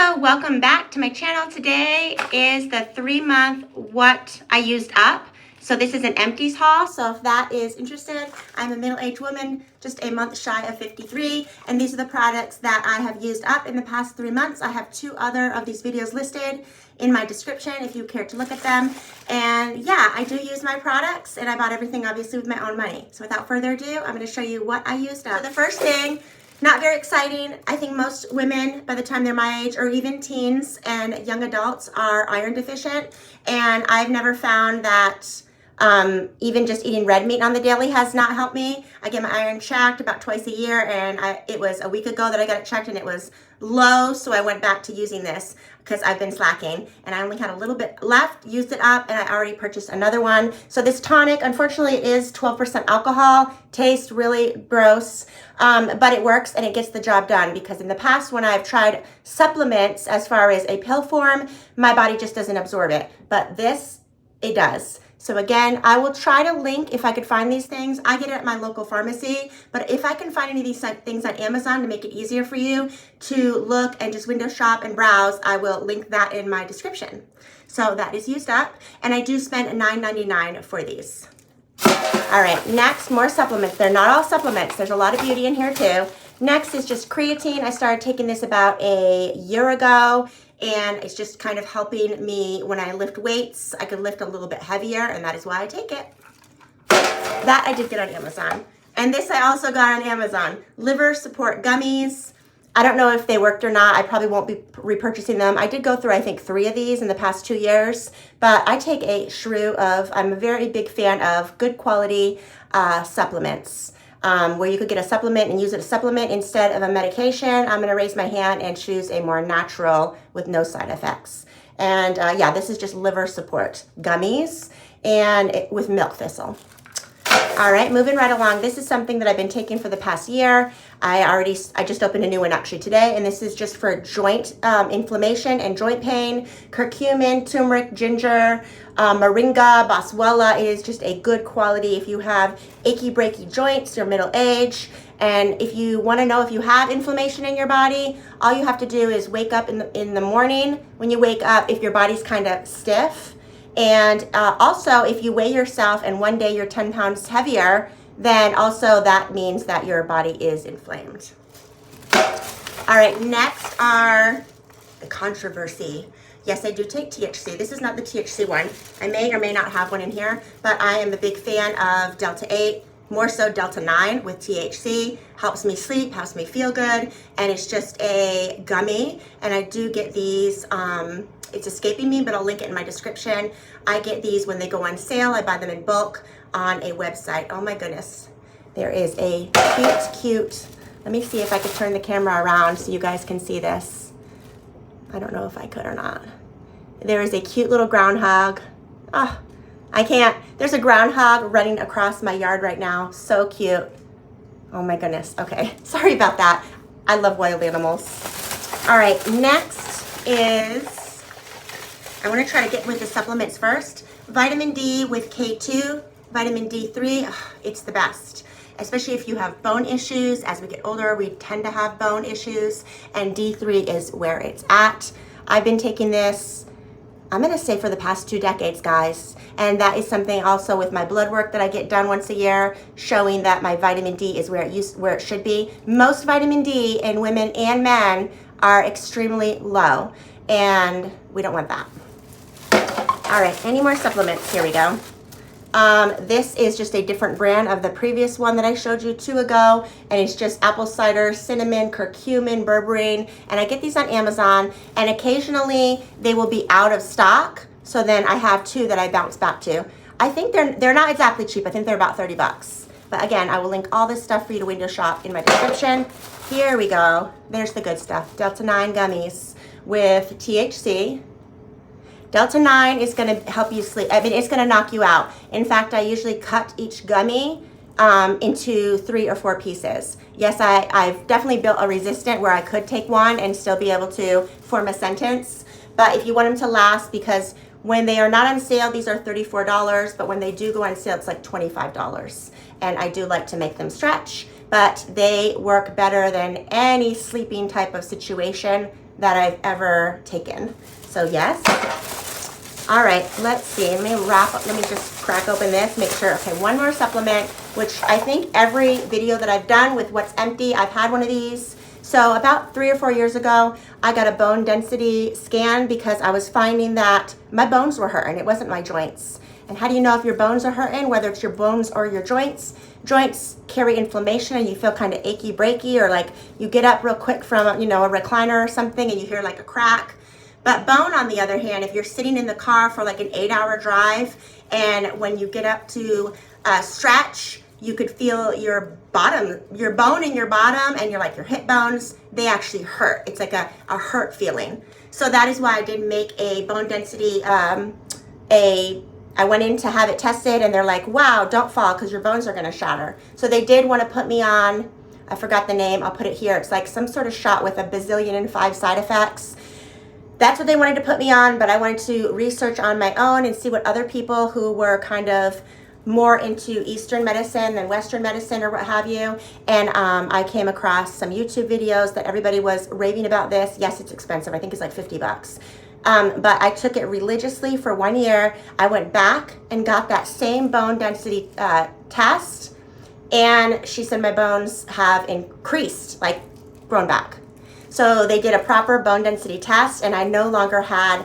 Hello, welcome back to my channel. Today is the 3-month what I used up. So this is an Empties haul. So if that is interested, I'm a middle-aged woman, just a month shy of 53. And these are the products that I have used up in the past 3 months. I have 2 other of these videos listed in my description if you care to look at them. And yeah, I do use my products and I bought everything obviously with my own money. So without further ado, I'm gonna show you what I used up. So the first thing, not very exciting. I think most women, by the time they're my age, or even teens and young adults, are iron deficient. And I've never found that even just eating red meat on the daily has not helped me. I get my iron checked about twice a year, and it was a week ago that I got it checked and it was low, so I went back to using this because I've been slacking and I only had a little bit left, used it up, and I already purchased another one. So this tonic, unfortunately, it is 12% alcohol, tastes really gross, but it works and it gets the job done, because in the past when I've tried supplements as far as a pill form, my body just doesn't absorb it, but this, it does. So again, I will try to link if I could find these things. I get it at my local pharmacy, but if I can find any of these things on Amazon to make it easier for you to look and just window shop and browse, I will link that in my description. So that is used up, and I do spend $9.99 for these. All right, next, more supplements. They're not all supplements. There's a lot of beauty in here too. Next is just creatine. I started taking this about a year ago, and it's just kind of helping me when I lift weights. I can lift a little bit heavier, and that is why I take it. That I did get on Amazon. And this I also got on Amazon. Liver support gummies. I don't know if they worked or not. I probably won't be repurchasing them. I did go through, I think, 3 of these in the past 2 years, but I take a shrew of, I'm a very big fan of good quality supplements. Where you could get a supplement and use it as a supplement instead of a medication. I'm gonna raise my hand and choose a more natural with no side effects. And yeah, this is just liver support gummies and with milk thistle. All right, moving right along. This is something that I've been taking for the past year. I just opened a new one actually today, and this is just for joint inflammation and joint pain. Curcumin, turmeric, ginger, moringa, boswellia. It is just a good quality if you have achy breaky joints, you're middle age, and if you want to know if you have inflammation in your body, all you have to do is wake up in the morning. When you wake up, if your body's kind of stiff, and also if you weigh yourself and one day you're 10 pounds heavier, then also that means that your body is inflamed. All right, next are the controversy. Yes, I do take THC. This is not the THC one. I may or may not have one in here, but I am a big fan of Delta 8, more so Delta 9 with THC. Helps me sleep, helps me feel good, and it's just a gummy. And I do get these, it's escaping me, but I'll link it in my description. I get these when they go on sale. I buy them in bulk on a website. Oh my goodness. There is a cute, let me see if I could turn the camera around so you guys can see this. I don't know if I could or not. There is a cute little groundhog. Oh, I can't. There's a groundhog running across my yard right now. So cute. Oh my goodness. Okay, sorry about that. I love wild animals. All right, next is, I want to try to get with the supplements first. Vitamin D with K2, vitamin D3, it's the best. Especially if you have bone issues. As we get older, we tend to have bone issues, and D3 is where it's at. I've been taking this, I'm gonna say for the past 2 decades, guys. And that is something also with my blood work that I get done once a year, showing that my vitamin D is where it should be. Most vitamin D in women and men are extremely low, and we don't want that. All right, any more supplements? Here we go. This is just a different brand of the previous one that I showed you 2 ago, and it's just apple cider, cinnamon, curcumin, berberine, and I get these on Amazon, and occasionally they will be out of stock, so then I have 2 that I bounce back to. I think they're not exactly cheap. I think they're about 30 bucks. But again, I will link all this stuff for you to window shop in my description. Here we go. There's the good stuff. Delta 9 gummies with THC. Delta 9 is going to help you sleep. I mean, it's going to knock you out. In fact, I usually cut each gummy into 3 or 4 pieces. Yes, I've definitely built a resistant where I could take one and still be able to form a sentence. But if you want them to last, because when they are not on sale, these are $34, but when they do go on sale, it's like $25. And I do like to make them stretch, but they work better than any sleeping type of situation that I've ever taken. So yes. All right, let's see. Let me just crack open this, make sure. Okay, one more supplement, which I think every video that I've done with what's empty, I've had one of these. So about 3 or 4 years ago, I got a bone density scan because I was finding that my bones were hurting. It wasn't my joints. And how do you know if your bones are hurting, whether it's your bones or your joints? Joints carry inflammation and you feel kind of achy breaky, or like you get up real quick from, you know, a recliner or something and you hear like a crack. But bone, on the other hand, if you're sitting in the car for like an 8-hour drive, and when you get up to stretch, you could feel your bone in your bottom and your hip bones, they actually hurt. It's like a hurt feeling. So that is why I did make a bone density, I went in to have it tested and they're like, wow, don't fall because your bones are gonna shatter. So they did want to put me on, I forgot the name, I'll put it here. It's like some sort of shot with 1,000,000,005 side effects. That's what they wanted to put me on, but I wanted to research on my own and see what other people who were kind of more into Eastern medicine than Western medicine or what have you. And I came across some YouTube videos that everybody was raving about this. Yes, it's expensive. I think it's like 50 bucks. But I took it religiously for 1 year. I went back and got that same bone density test. And she said my bones have increased, like grown back. So they did a proper bone density test and I no longer had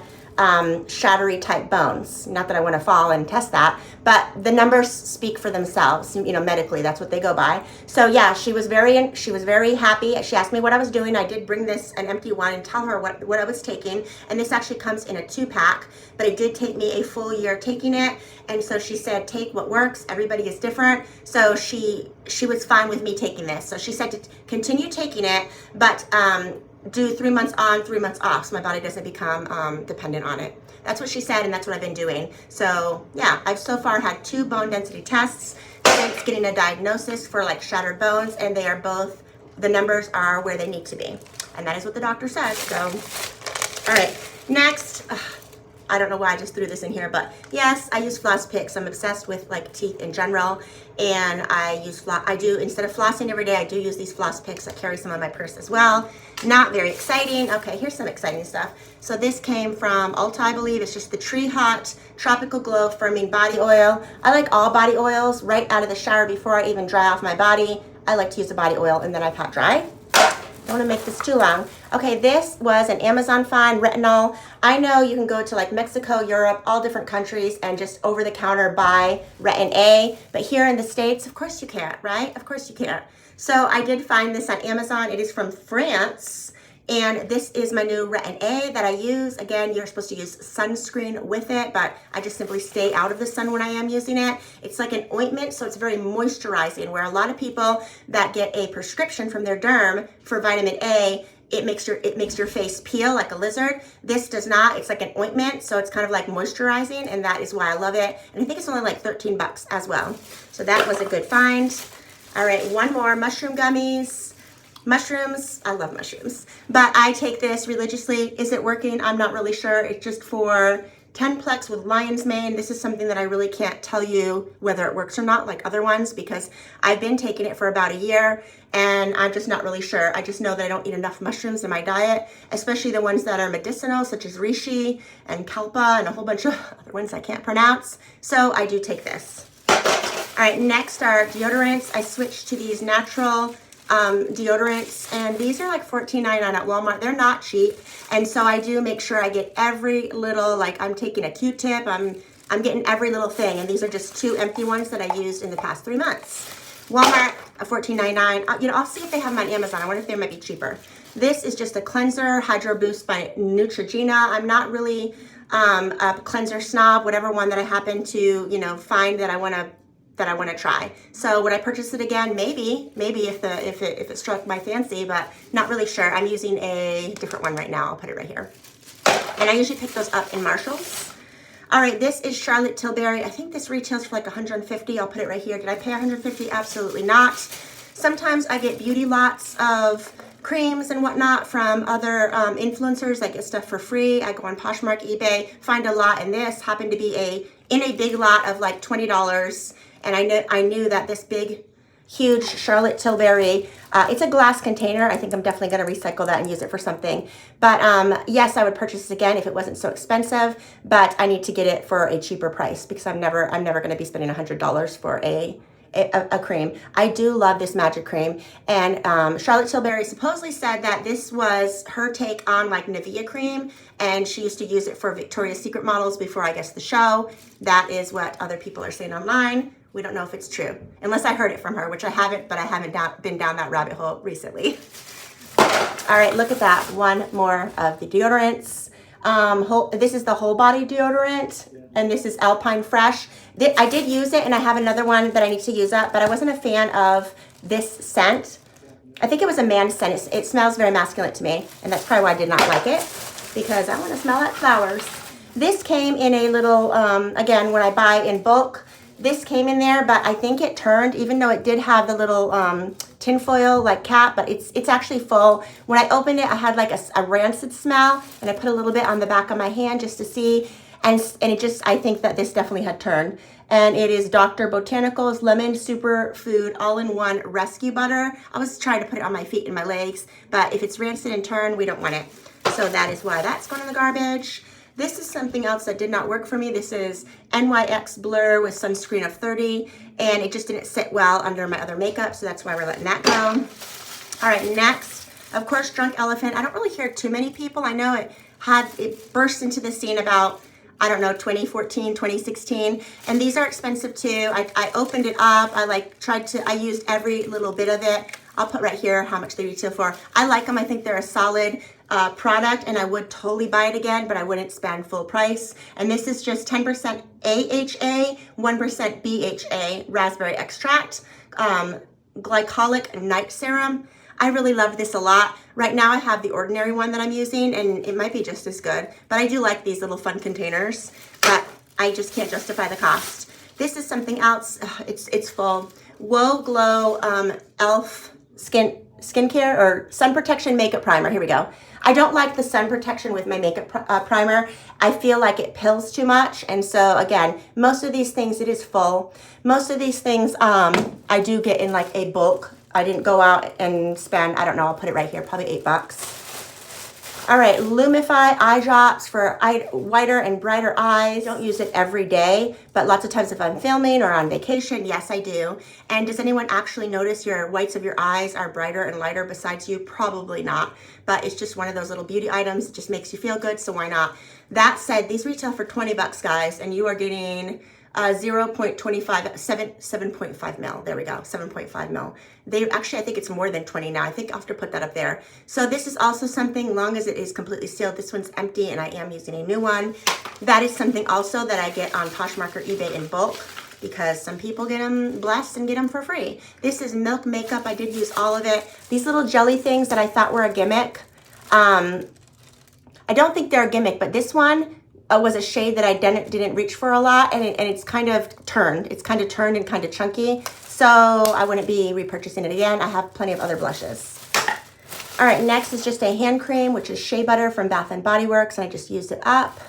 shattery type bones. Not that I want to fall and test that, but the numbers speak for themselves. You know, medically, that's what they go by. So yeah, she was very happy. She asked me what I was doing. I did bring an empty one and tell her what I was taking. And this actually comes in a 2-pack, but it did take me a full year taking it. And so she said, take what works. Everybody is different. So she was fine with me taking this. So she said to continue taking it, but do 3 months on, 3 months off, so my body doesn't become dependent on it. That's what she said, and that's what I've been doing. So yeah, I've so far had 2 bone density tests since getting a diagnosis for like shattered bones, and they are both, the numbers are where they need to be. And that is what the doctor says. So, all right, next, I don't know why I just threw this in here, but yes, I use floss picks. I'm obsessed with like teeth in general, and I use instead of flossing every day, I do use these floss picks. I carry some in my purse as well. Not very exciting. Okay, here's some exciting stuff. So this came from Ulta, I believe. It's just the Tree Hot Tropical Glow Firming Body Oil. I like all body oils right out of the shower before I even dry off my body. I like to use a body oil and then I pat dry. Don't want to make this too long. Okay, this was an Amazon find, retinol. I know you can go to like Mexico, Europe, all different countries and just over the counter buy Retin A, but here in the States, of course you can't, right? Of course you can't. So I did find this on Amazon. It is from France, and this is my new Retin A that I use. Again, you're supposed to use sunscreen with it, but I just simply stay out of the sun when I am using it. It's like an ointment, so it's very moisturizing, where a lot of people that get a prescription from their derm for vitamin A, it makes your face peel like a lizard. This does not. It's like an ointment, so it's kind of like moisturizing, and that is why I love it. And I think it's only like 13 bucks as well. So that was a good find. All right, one more, mushroom gummies. Mushrooms, I love mushrooms, but I take this religiously. Is it working? I'm not really sure. It's just for 10-plex with lion's mane. This is something that I really can't tell you whether it works or not like other ones, because I've been taking it for about a year and I'm just not really sure. I just know that I don't eat enough mushrooms in my diet, especially the ones that are medicinal, such as reishi and kelpa and a whole bunch of other ones I can't pronounce. So I do take this. All right, next are deodorants. I switched to these natural deodorants, and these are like $14.99 at Walmart. They're not cheap, and so I do make sure I get every little, like I'm taking a Q-tip, I'm getting every little thing, and these are just 2 empty ones that I used in the past 3 months. Walmart, $14.99. You know, I'll see if they have them on Amazon. I wonder if they might be cheaper. This is just a cleanser, Hydro Boost by Neutrogena. I'm not really a cleanser snob. Whatever one that I happen to, you know, find that I want to try. So would I purchase it again? Maybe if it struck my fancy, but not really sure. I'm using a different one right now. I'll put it right here. And I usually pick those up in Marshall's. All right, this is Charlotte Tilbury. I think this retails for like $150. I'll put it right here. Did I pay $150? Absolutely not. Sometimes I get beauty lots of creams and whatnot from other influencers. I get stuff for free. I go on Poshmark, eBay, find a lot, and this happened to be in a big lot of like $20. And I knew that this big huge Charlotte Tilbury. It's a glass container. I think I'm definitely going to recycle that and use it for something. But yes, I would purchase this again if it wasn't so expensive, but I need to get it for a cheaper price because I'm never going to be spending $100 for a cream. I do love this magic cream, and Charlotte Tilbury supposedly said that this was her take on like Nivea cream, and she used to use it for Victoria's Secret models before, I guess, the show. That is what other people are saying online. We don't know if it's true, unless I heard it from her, which I haven't, but I haven't been down that rabbit hole recently. All right, look at that. One more of the deodorants. This is the whole body deodorant, and this is Alpine Fresh. I did use it, and I have another one that I need to use up, but I wasn't a fan of this scent. I think it was a man's scent. It smells very masculine to me, and that's probably why I did not like it, because I want to smell like flowers. This came in a little, again, when I buy in bulk, this came in there, but I think it turned, even though it did have the little tinfoil like cap, but it's actually full. When I opened it, I had like a rancid smell, and I put a little bit on the back of my hand just to see, and it just, I think that this definitely had turned. And it is Dr. Botanicals Lemon Superfood All-in-One Rescue Butter. I was trying to put it on my feet and my legs, but if it's rancid and turned, we don't want it. So that is why that's going in the garbage. This is something else that did not work for me. This is NYX Blur with sunscreen of 30, and it just didn't sit well under my other makeup, so that's why we're letting that go. All right, next, of course, Drunk Elephant. I don't really hear too many people. I know it burst into the scene about, I don't know, 2014, 2016, and these are expensive too. I opened it up. I used every little bit of it. I'll put right here how much they retail for. I like them. I think they're a solid product, and I would totally buy it again, but I wouldn't spend full price. And this is just 10% AHA, 1% BHA raspberry extract, glycolic night serum. I really love this a lot. Right now I have the ordinary one that I'm using, and it might be just as good, but I do like these little fun containers, but I just can't justify the cost. This is something else. It's full. Whoa Glow e.l.f. skincare or sun protection makeup primer. Here we go. I don't like the sun protection with my makeup primer. I feel like it pills too much, and so again, most of these things, it is full. Most of these things I do get in like a bulk. I didn't go out and spend, I don't know, I'll put it right here, probably $8. All right, Lumify eye drops for whiter and brighter eyes. Don't use it every day, but lots of times if I'm filming or on vacation, yes, I do. And does anyone actually notice your whites of your eyes are brighter and lighter besides you? Probably not, but it's just one of those little beauty items. It just makes you feel good, so why not? That said, these retail for 20 bucks, guys, and you are getting 7.5 mil. There we go, 7.5 mil. They actually, I think it's more than 20 now. I think I'll have to put that up there. So this is also something, long as it is completely sealed. This one's empty, and I am using a new one. That is something also that I get on Poshmark or eBay in bulk, because some people get them blessed and get them for free. This is Milk Makeup. I did use all of it. These little jelly things that I thought were a gimmick. I don't think they're a gimmick, but this one was a shade that I didn't reach for a lot, and it's kind of turned. It's kind of turned and kind of chunky, so I wouldn't be repurchasing it again. I have plenty of other blushes. All right, next is just a hand cream, which is Shea Butter from Bath & Body Works, and I just used it up.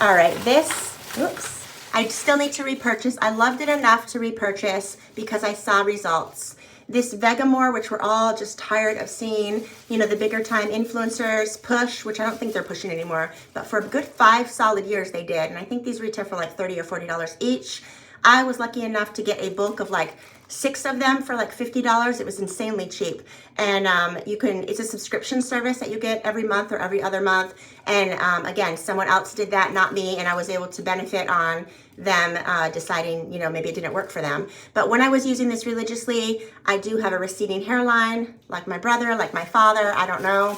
All right, oops, I still need to repurchase. I loved it enough to repurchase because I saw results. This Vegamour, which we're all just tired of seeing, you know, the bigger time influencers push, which I don't think they're pushing anymore, but for a good 5 solid years they did. And I think these retail for like $30 or $40 each. I was lucky enough to get a bulk of like 6 of them for like $50. It was insanely cheap. And it's a subscription service that you get every month or every other month. And again, someone else did that, not me, and I was able to benefit on them deciding, you know, maybe it didn't work for them. But when I was using this religiously, I do have a receding hairline, like my brother, like my father, I don't know.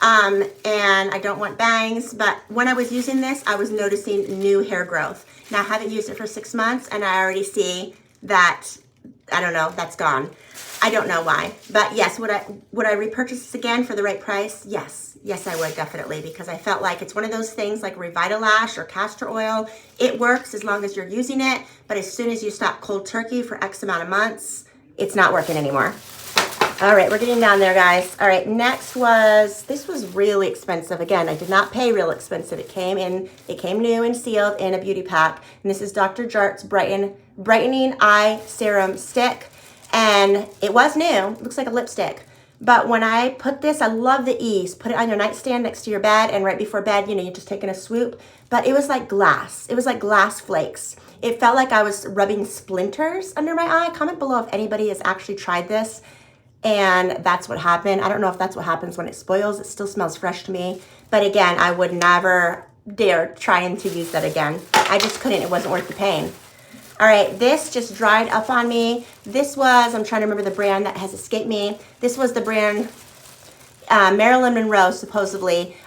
And I don't want bangs, but when I was using this, I was noticing new hair growth. Now I haven't used it for 6 months, and I already see that, I don't know, that's gone. I don't know why, but yes, would I repurchase this again for the right price? Yes, I would, definitely, because I felt like it's one of those things like Revitalash or castor oil. It works as long as you're using it, but as soon as you stop cold turkey for X amount of months, it's not working anymore. All right, we're getting down there, guys. All right, next was, this was really expensive. Again, I did not pay real expensive. It came new and sealed in a beauty pack. And this is Dr. Jart's Brightening Eye Serum Stick. And it was new. It looks like a lipstick. But when I put this, I love the ease. Put it on your nightstand next to your bed, and right before bed, you know, you're just taking a swoop. But it was like glass. It was like glass flakes. It felt like I was rubbing splinters under my eye. Comment below if anybody has actually tried this and that's what happened. I don't know if that's what happens when it spoils. It still smells fresh to me. But again, I would never dare trying to use that again. I just couldn't. It wasn't worth the pain. All right, this just dried up on me. This was, I'm trying to remember the brand that has escaped me. This was the brand Marilyn Monroe, supposedly.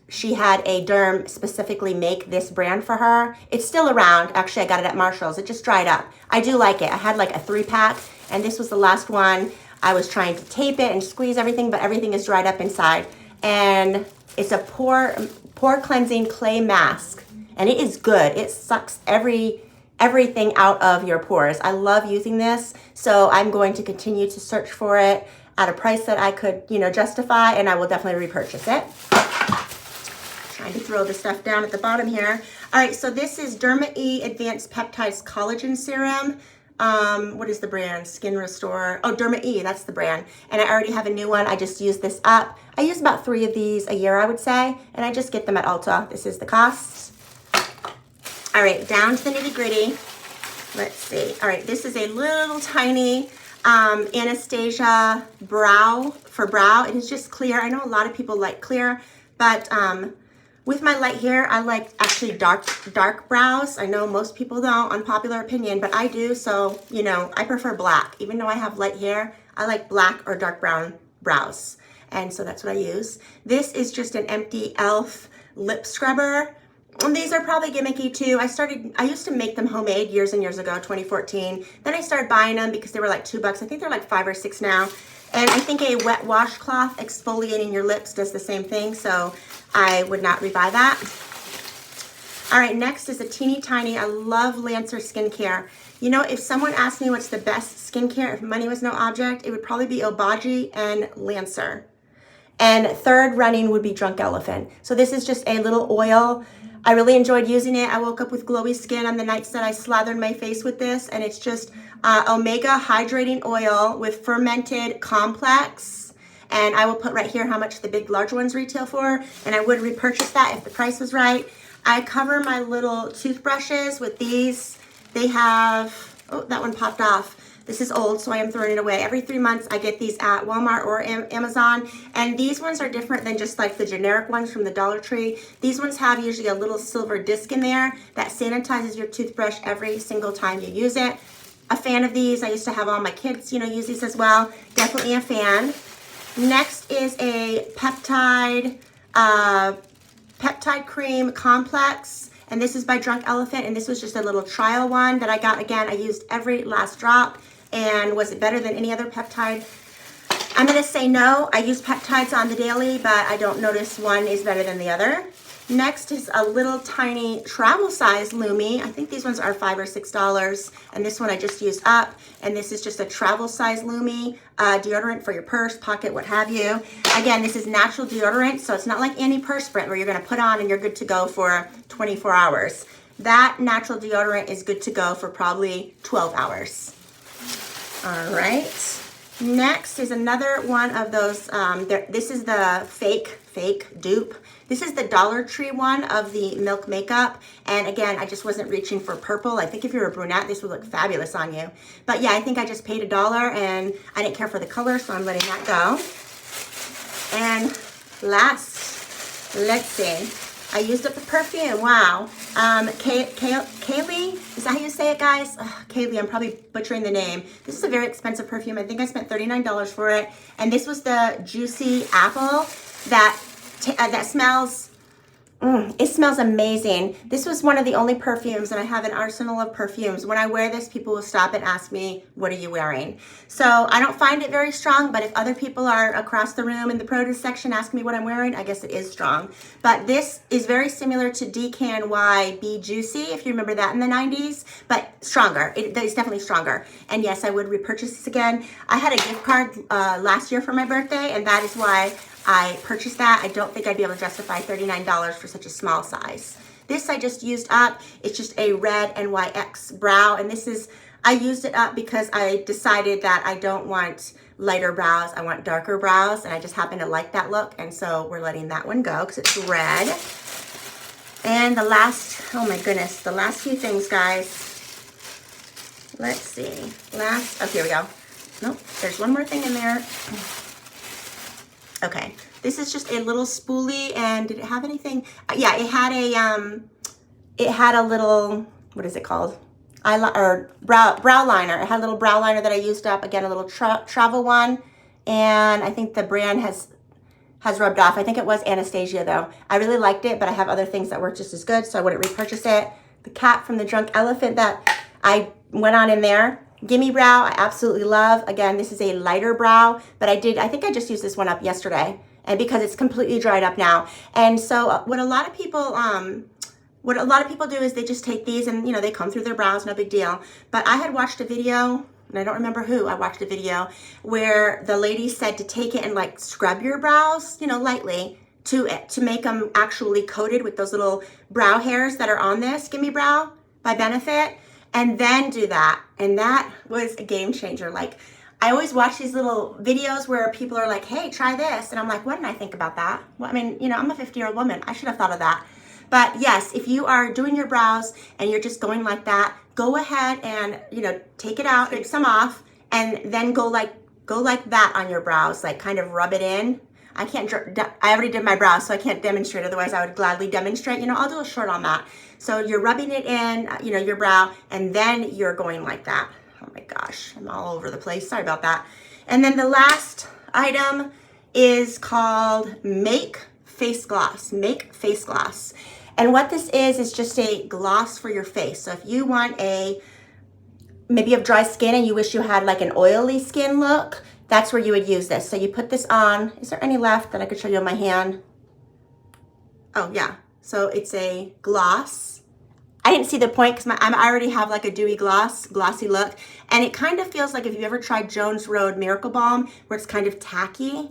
She had a derm specifically make this brand for her. It's still around. Actually, I got it at Marshall's. It just dried up. I do like it. I had like a 3-pack, and this was the last one. I was trying to tape it and squeeze everything, but everything is dried up inside. And it's a pore cleansing clay mask, and it is good. It sucks everything out of your pores. I love using this, so I'm going to continue to search for it at a price that I could, you know, justify, and I will definitely repurchase it. Trying to throw the stuff down at the bottom here. All right, so this is Derma E Advanced Peptides Collagen Serum. What is the brand? Skin Restore. Oh, Derma E, that's the brand. And I already have a new one. I just used this up. I use about 3 of these a year, I would say, and I just get them at Ulta. This is the cost. All right, down to the nitty gritty. Let's see. All right, this is a little tiny Anastasia brow for brow. It is just clear. I know a lot of people like clear, but with my light hair, I like actually dark brows. I know most people don't, unpopular opinion, but I do. So, you know, I prefer black. Even though I have light hair, I like black or dark brown brows. And so that's what I use. This is just an empty e.l.f. lip scrubber. And these are probably gimmicky too. I used to make them homemade years and years ago, 2014. Then I started buying them because they were like $2. I think they're like 5 or 6 now. And I think a wet washcloth exfoliating your lips does the same thing, so I would not rebuy that. All right, next is a teeny tiny, I love Lancer skincare. You know, if someone asked me what's the best skincare, if money was no object, it would probably be Obagi and Lancer. And third running would be Drunk Elephant. So this is just a little oil. I really enjoyed using it. I woke up with glowy skin on the nights that I slathered my face with this, and it's just omega hydrating oil with fermented complex. And I will put right here how much the big large ones retail for, and I would repurchase that if the price was right. I cover my little toothbrushes with these. They have, oh, that one popped off. This is old, so I am throwing it away. Every 3 months, I get these at Walmart or Amazon, and these ones are different than just like the generic ones from the Dollar Tree. These ones have usually a little silver disc in there that sanitizes your toothbrush every single time you use it. A fan of these. I used to have all my kids, you know, use these as well. Definitely a fan. Next is a peptide cream complex. And this is by Drunk Elephant, and this was just a little trial one that I got. Again, I used every last drop. And was it better than any other peptide? I'm going to say no. I use peptides on the daily, but I don't notice one is better than the other. Next is a little tiny travel size Lume. I think these ones are $5 or $6, and this one I just used up. And this is just a travel size Lume deodorant for your purse, pocket, what have you. Again, this is natural deodorant, so it's not like antiperspirant where you're going to put on and you're good to go for 24 hours. That natural deodorant is good to go for probably 12 hours. All right. Next is another one of those. This is the fake dupe. This is the Dollar Tree one of the Milk Makeup. And again, I just wasn't reaching for purple. I think if you're a brunette, this would look fabulous on you. But yeah, I think I just paid $1 and I didn't care for the color, so I'm letting that go. And last, let's see. I used up the perfume. Wow. Kaylee, is that how you say it, guys? Kaylee, I'm probably butchering the name. This is a very expensive perfume. I think I spent $39 for it. And this was the Juicy Apple that smells It smells amazing. This was one of the only perfumes, and I have an arsenal of perfumes. When I wear this, people will stop and ask me, what are you wearing? So I don't find it very strong, but if other people are across the room in the produce section asking me what I'm wearing, I guess it is strong. But this is very similar to DKNY Be Juicy, if you remember that in the 90s, but stronger. It's definitely stronger. And yes, I would repurchase this again. I had a gift card last year for my birthday, and that is why I purchased that. I don't think I'd be able to justify $39 for such a small size. This I just used up. It's just a red NYX brow, and this is, I used it up because I decided that I don't want lighter brows, I want darker brows, and I just happen to like that look, and so we're letting that one go because it's red. And the last, oh my goodness, the last few things, guys. Let's see. Oh, here we go. Nope, there's one more thing in there. Okay, this is just a little spoolie, and did it have anything? Yeah, it had a little, what is it called? Brow liner. It had a little brow liner that I used up. Again, a little travel one, and I think the brand has rubbed off. I think it was Anastasia though. I really liked it, but I have other things that work just as good, so I wouldn't repurchase it. The cat from the Drunk Elephant that I went on in there. Gimme Brow, I absolutely love. Again, this is a lighter brow, but I think I just used this one up yesterday, and because it's completely dried up now. And so what a lot of people do is they just take these and, you know, they comb through their brows, no big deal. But I had watched a video, and I don't remember who, I watched a video where the lady said to take it and like scrub your brows, you know, lightly to make them actually coated with those little brow hairs that are on this Gimme Brow by Benefit. And then do that, and that was a game changer. Like, I always watch these little videos where people are like, hey, try this, and I'm like, what didn't I think about that? Well, I mean, you know, I'm a 50-year-old woman. I should have thought of that. But yes, if you are doing your brows and you're just going like that, go ahead and, you know, take it out, take some off, and then go like that on your brows, like kind of rub it in. I already did my brows, so I can't demonstrate. Otherwise, I would gladly demonstrate. You know, I'll do a short on that. So you're rubbing it in, you know, your brow, and then you're going like that. Oh my gosh, I'm all over the place. Sorry about that. And then the last item is called Make Face Gloss. Make Face Gloss. And what this is just a gloss for your face. So if you want maybe you have dry skin and you wish you had like an oily skin look, that's where you would use this. So you put this on. Is there any left that I could show you on my hand? Oh yeah, so it's a gloss. I didn't see the point because I already have like a dewy glossy look. And it kind of feels like if you've ever tried Jones Road Miracle Balm, where it's kind of tacky.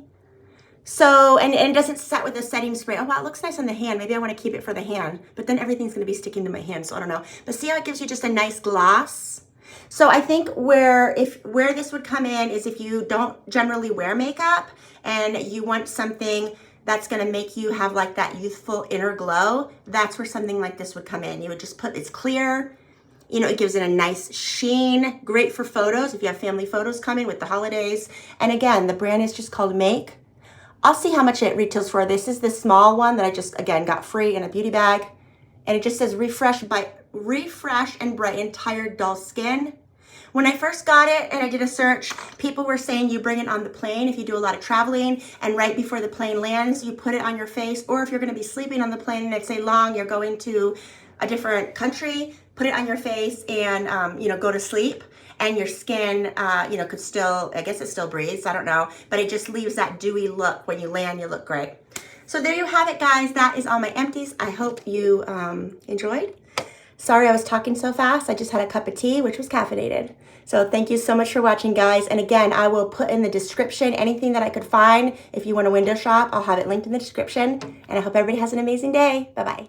So, and it doesn't set with a setting spray. Oh wow, it looks nice on the hand. Maybe I want to keep it for the hand, but then everything's gonna be sticking to my hand, so I don't know. But see how it gives you just a nice gloss? So I think where this would come in is if you don't generally wear makeup and you want something that's gonna make you have like that youthful inner glow, that's where something like this would come in. You would just it's clear, you know, it gives it a nice sheen, great for photos if you have family photos coming with the holidays. And again, the brand is just called Make. I'll see how much it retails for. This is the small one that I just, again, got free in a beauty bag. And it just says refresh and brighten tired, dull skin. When I first got it and I did a search, people were saying you bring it on the plane if you do a lot of traveling, and right before the plane lands, you put it on your face, or if you're gonna be sleeping on the plane and it's you're going to a different country, put it on your face and, you know, go to sleep. And your skin, you know, could still, I guess it still breathes, I don't know, but it just leaves that dewy look. When you land, you look great. So there you have it, guys. That is all my empties. I hope you enjoyed. Sorry I was talking so fast. I just had a cup of tea, which was caffeinated. So thank you so much for watching, guys. And again, I will put in the description anything that I could find. If you want to window shop, I'll have it linked in the description. And I hope everybody has an amazing day. Bye-bye.